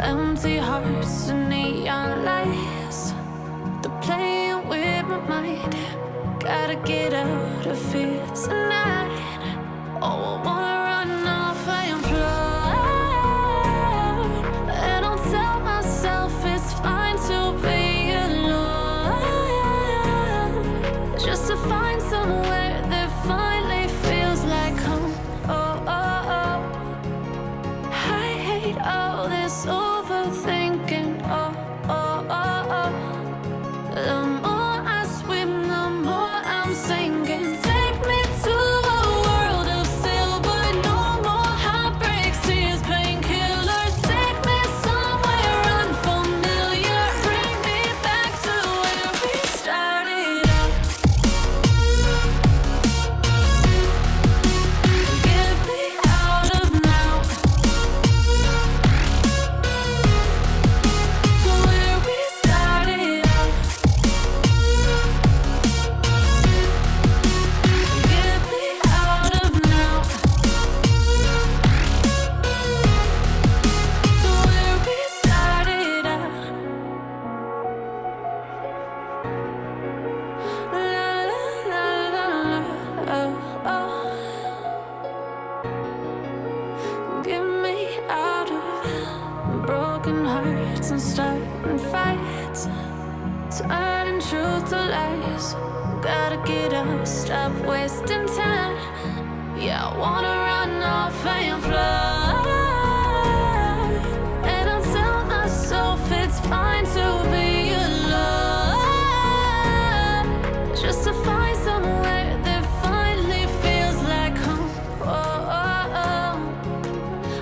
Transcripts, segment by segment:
Empty hearts and neon lights, they're playing with my mind. Gotta get out of here tonight. Oh, I wanna run off and fly, and I'll tell myself it's fine to be alone, just to find somewhere that finally feels like home. Oh, oh, oh. I hate all this overthinking. Oh, oh, oh, oh. The more I swim, the more I'm sinking. Take me to a world of silver. No more heartbreaks, tears, painkillers. Take me somewhere unfamiliar. Bring me back to where we started out. Get me out of now, to where we started out. Get me out of now, to where we started out. La la la la la, oh, oh. Get me out of broken hearts and starting fights, turning truth to lies. Gotta get up, stop wasting time. Yeah, I wanna run off and fly, and I'll tell myself it's fine to be alone, just to find somewhere that finally feels like home. Oh, oh, oh.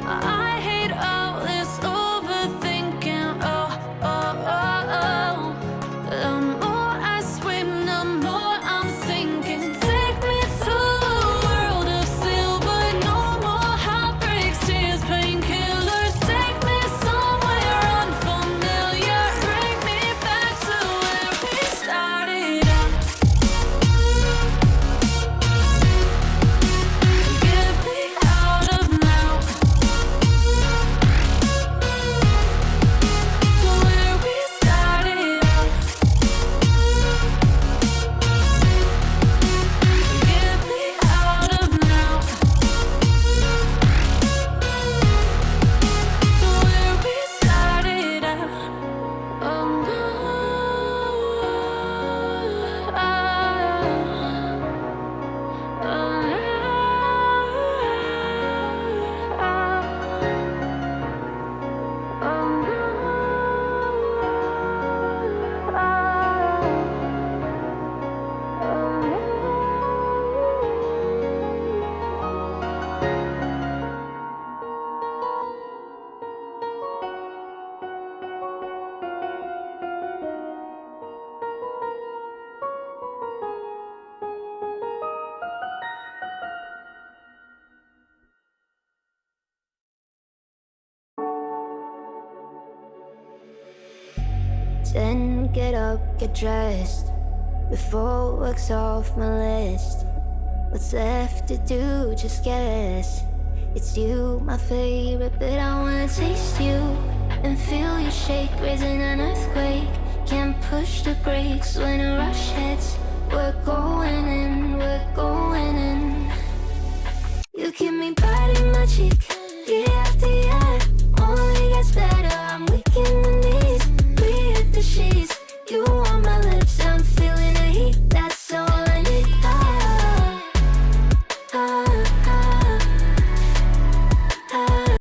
I hate all this overthinking. Oh, oh, oh, oh. The more I swim, the more I'm sinking. Take me to a world of silver. No more heartbreaks, tears, painkillers. Take me somewhere unfamiliar. Bring me back to where we started out. Get me out of now, to where we started out. Get me out of now, to where we started out. Oh no, Then get up, get dressed, before work's off my list. What's left to do, just guess. It's you, my favorite, but I wanna taste you and feel you shake, raising an earthquake. Can't push the brakes when a rush hits. We're going in, we're